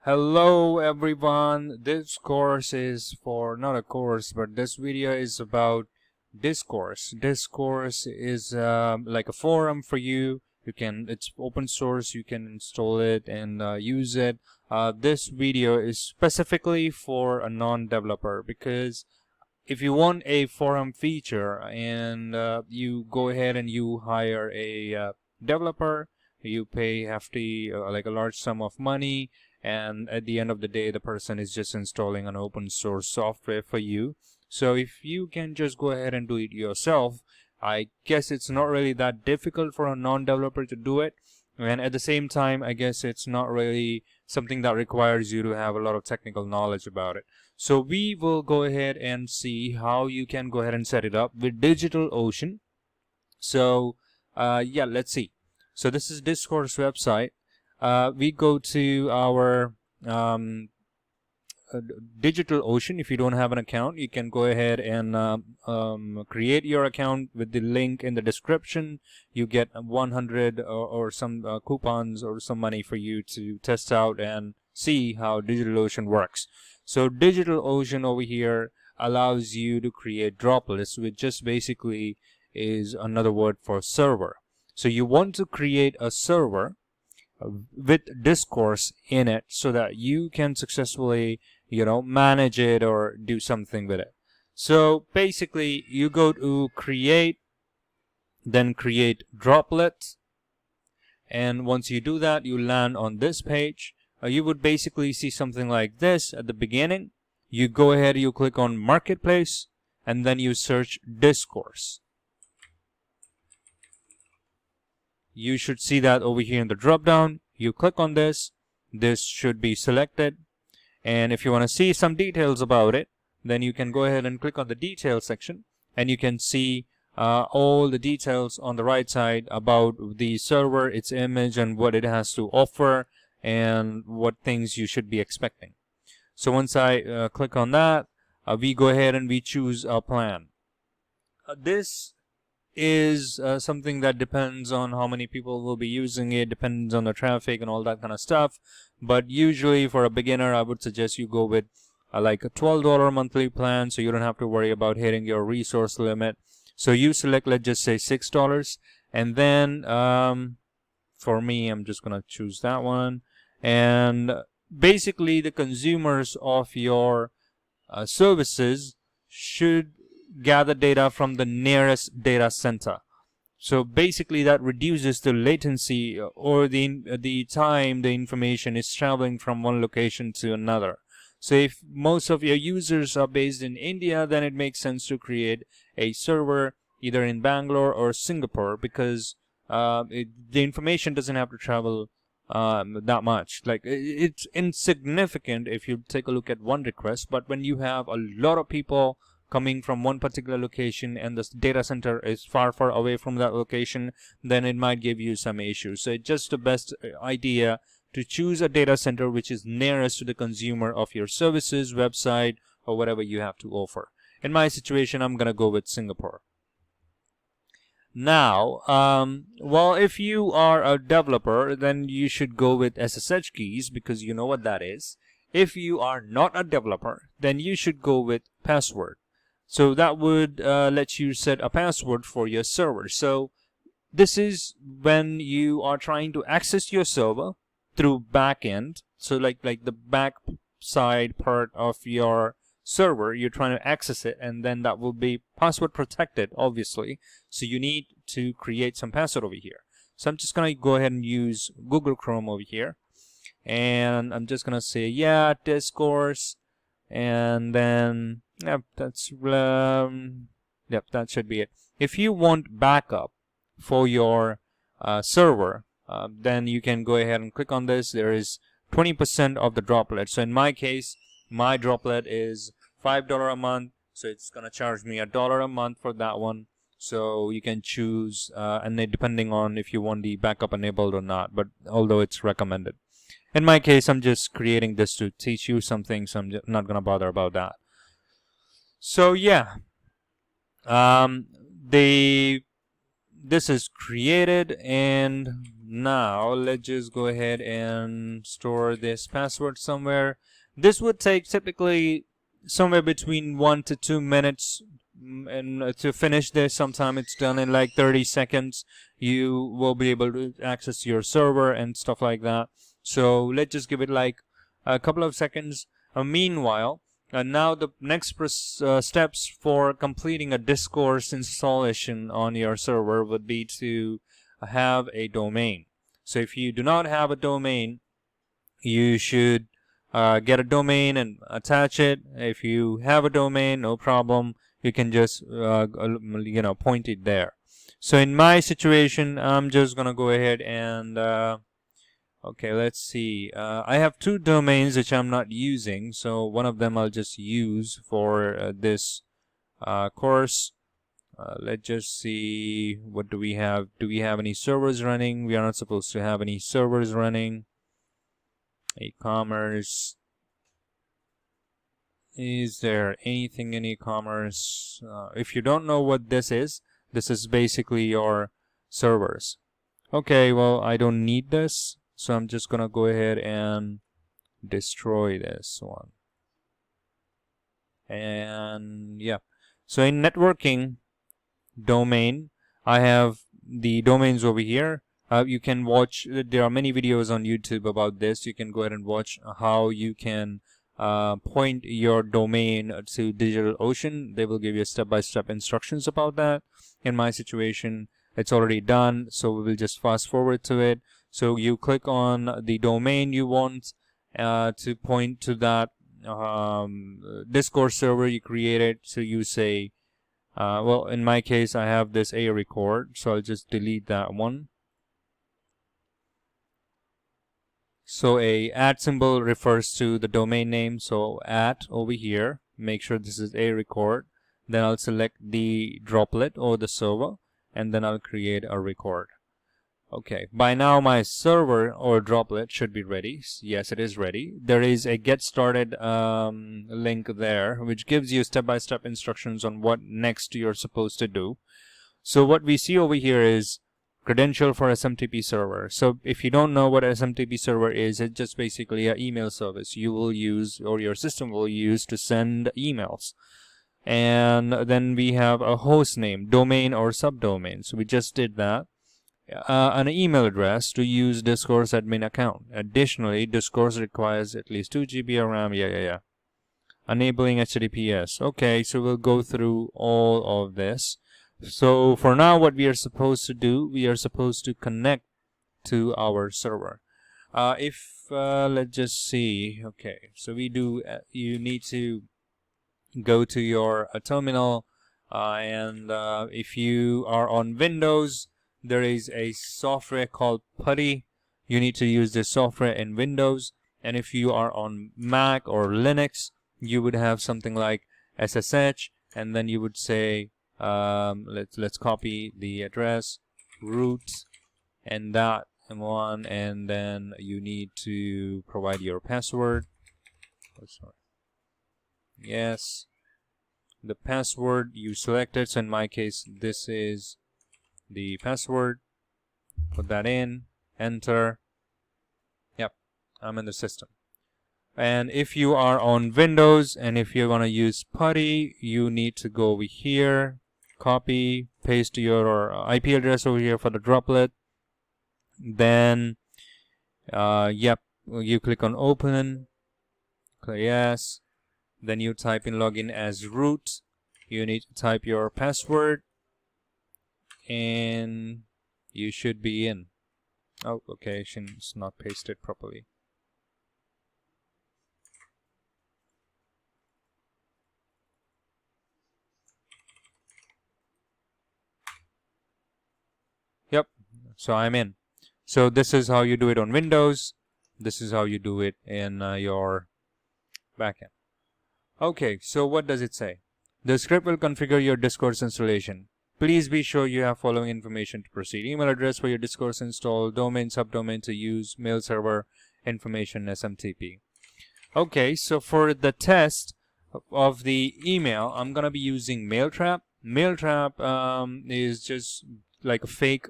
Hello everyone, this course is for, not a course, but this video is about Discourse. Discourse is like a forum for you. It's open source, you can install it and use it. This video is specifically for a non-developer, because if you want a forum feature and you go ahead and you hire a developer, you pay hefty, like a large sum of money, and at the end of the day the person is just installing an open source software for you. So if you can just go ahead and do it yourself, I guess it's not really that difficult for a non-developer to do it, and at the same time I guess it's not really something that requires you to have a lot of technical knowledge about it. So we will go ahead and see how you can go ahead and set it up with DigitalOcean. So yeah, let's see. So this is Discourse website. We go to our DigitalOcean. If you don't have an account, you can go ahead and create your account with the link in the description. You get 100 or some coupons or some money for you to test out and see how DigitalOcean works. So DigitalOcean over here allows you to create droplets, which just basically is another word for server. So you want to create a server with Discourse in it so that you can successfully, manage it or do something with it. So basically you go to create, then create droplet, and once you do that you land on this page. You would basically see something like this at the beginning. You go ahead, you click on marketplace, and then you search Discourse. You should see that over here in the drop down. You click on this, this should be selected, and if you want to see some details about it, then you can go ahead and click on the details section, and you can see all the details on the right side about the server, its image, and what it has to offer, and what things you should be expecting. So once I click on that, we go ahead and we choose a plan. This is something that depends on how many people will be using it, depends on the traffic and all that kind of stuff. But usually for a beginner, I would suggest you go with like a $12 monthly plan, so you don't have to worry about hitting your resource limit. So you select, let's just say $6, and then for me, I'm just gonna choose that one. And basically the consumers of your services should gather data from the nearest data center. So basically that reduces the latency or the time the information is traveling from one location to another. So if most of your users are based in India, then it makes sense to create a server either in Bangalore or Singapore, because the information doesn't have to travel that much. Like, it's insignificant if you take a look at one request, but when you have a lot of people coming from one particular location and the data center is far away from that location, then it might give you some issues. So it's just the best idea to choose a data center which is nearest to the consumer of your services, website, or whatever you have to offer. In my situation, I'm gonna go with Singapore. Now, well, if you are a developer, then you should go with SSH keys, because you know what that is. If you are not a developer, then you should go with password. So that would let you set a password for your server. So this is when you are trying to access your server through backend. So like the back side part of your server, you're trying to access it, and then that will be password protected, obviously. So you need to create some password over here. So I'm just gonna go ahead and use Google Chrome over here, and I'm just gonna say, yeah, Discourse, and then yep, that should be it. If you want backup for your server, then you can go ahead and click on this. There is 20% of the droplet. So in my case, my droplet is $5 a month, so it's gonna charge me $1 a month for that one. So you can choose, and then depending on if you want the backup enabled or not, but although it's recommended. In my case, I'm just creating this to teach you something, so I'm not gonna bother about that. So yeah, this is created, and now let's just go ahead and store this password somewhere. This would take typically somewhere between 1 to 2 minutes, and to finish this. Sometime it's done in like 30 seconds. You will be able to access your server and stuff like that. So let's just give it like a couple of seconds. Meanwhile, now the next steps for completing a Discourse installation on your server would be to have a domain. So if you do not have a domain, you should get a domain and attach it. If you have a domain, no problem. You can just point it there. So in my situation, I'm just gonna go ahead and okay, let's see. I have 2 domains which I'm not using, so one of them I'll just use for this course. Let's just see, what do we have? Do we have any servers running? We are not supposed to have any servers running. E-commerce. Is there anything in e-commerce? If you don't know what this is basically your servers. Okay, well, I don't need this, so I'm just gonna go ahead and destroy this one. And yeah, so in networking domain, I have the domains over here. You can watch, there are many videos on YouTube about this. You can go ahead and watch how you can point your domain to Digitalocean. They will give you step-by-step instructions about that. In my situation, it's already done, so we will just fast forward to it. So you click on the domain you want to point to that Discourse server you created. So you say, well, in my case, I have this A record, so I'll just delete that one. So a @ symbol refers to the domain name. So @ over here, make sure this is A record. Then I'll select the droplet or the server, and then I'll create a record. Okay, by now my server or droplet should be ready. Yes, it is ready. There is a get started link there, which gives you step-by-step instructions on what next you're supposed to do. So what we see over here is Credential for SMTP server. So if you don't know what SMTP server is, it's just basically an email service you will use, or your system will use, to send emails. And then we have a host name, domain or subdomain. So we just did that. An email address to use Discourse admin account. Additionally, Discourse requires at least 2 GB of RAM. Yeah. Enabling HTTPS. Okay, so we'll go through all of this. So for now, what we are supposed to do, we are supposed to connect to our server. Let's just see. Okay, so we do. You need to go to your terminal, and if you are on Windows, there is a software called Putty. You need to use this software in Windows. And if you are on Mac or Linux, you would have something like SSH, and then you would say, let's copy the address, root, and that one, and then you need to provide your password. Oh, sorry. Yes, the password you selected. So in my case, this is the password. Put that in, enter. Yep, I'm in the system. And if you are on Windows and if you want to use Putty, you need to go over here, copy, paste your IP address over here for the droplet. Then, yep, you click on open, click yes. Then you type in login as root. You need to type your password, and you should be in. Oh, okay, it's not pasted properly. Yep, so I'm in. So this is how you do it on Windows. This is how you do it in your backend. Okay, so what does it say? The script will configure your Discourse installation. Please be sure you have following information to proceed. Email address for your Discourse install, domain, subdomain to use, mail server, information, SMTP. Okay, so for the test of the email, I'm going to be using Mailtrap. Mailtrap is just like a fake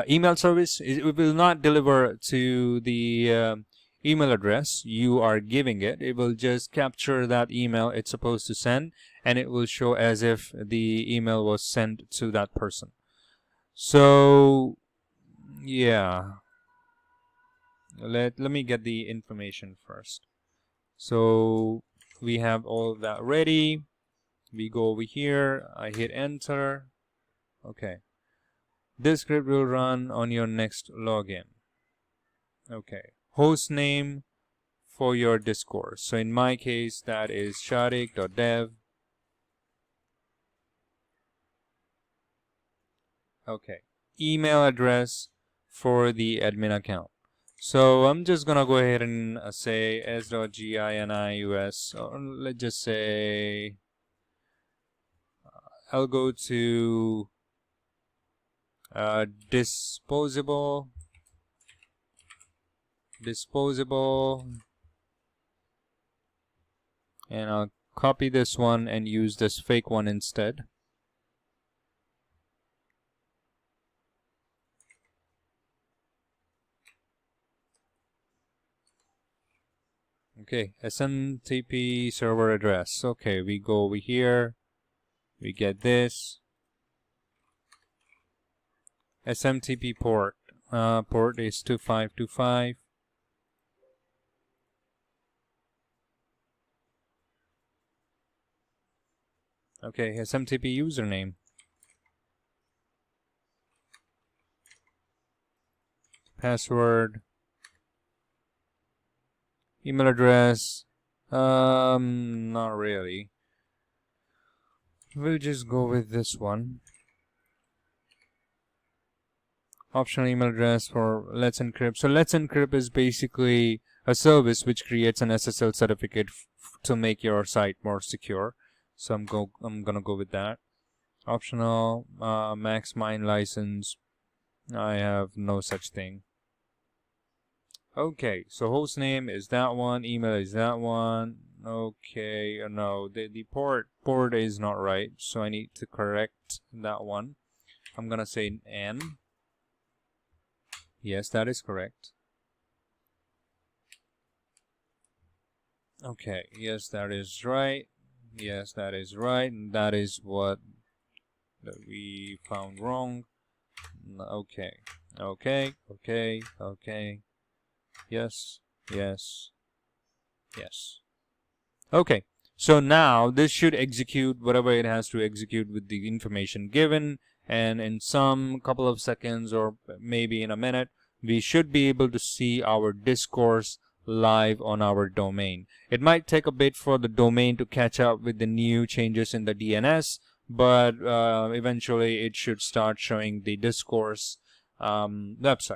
email service, it will not deliver to the email address you are giving it. It will just capture that email it's supposed to send, and it will show as if the email was sent to that person. So yeah, let me get the information first. So we have all of that ready. We go over here, I hit enter. Okay, this script will run on your next login. Okay, host name for your Discourse. So in my case, that is sharik.dev. Okay, email address for the admin account. So I'm just gonna go ahead and say s.ginius, or let's just say I'll go to disposable, and I'll copy this one and use this fake one instead. Okay, SMTP server address. Okay, we go over here, we get this. SMTP port. Port is 2525. Okay, SMTP username. Password. Email address. Not really. We'll just go with this one. Optional email address for Let's Encrypt. So Let's Encrypt is basically a service which creates an SSL certificate to make your site more secure. So I'm gonna go with that. Optional max mine license. I have no such thing. Okay, so host name is that one, email is that one. Okay, no, the port is not right, so I need to correct that one. I'm gonna say N. Yes, that is correct. Okay, yes, that is right. Yes, that is right. And that is what we found wrong. Okay, okay, okay, okay. Yes, yes, yes. Okay, so now this should execute whatever it has to execute with the information given, and in some couple of seconds or maybe in a minute, we should be able to see our Discourse live on our domain. It might take a bit for the domain to catch up with the new changes in the DNS, but eventually it should start showing the Discourse website.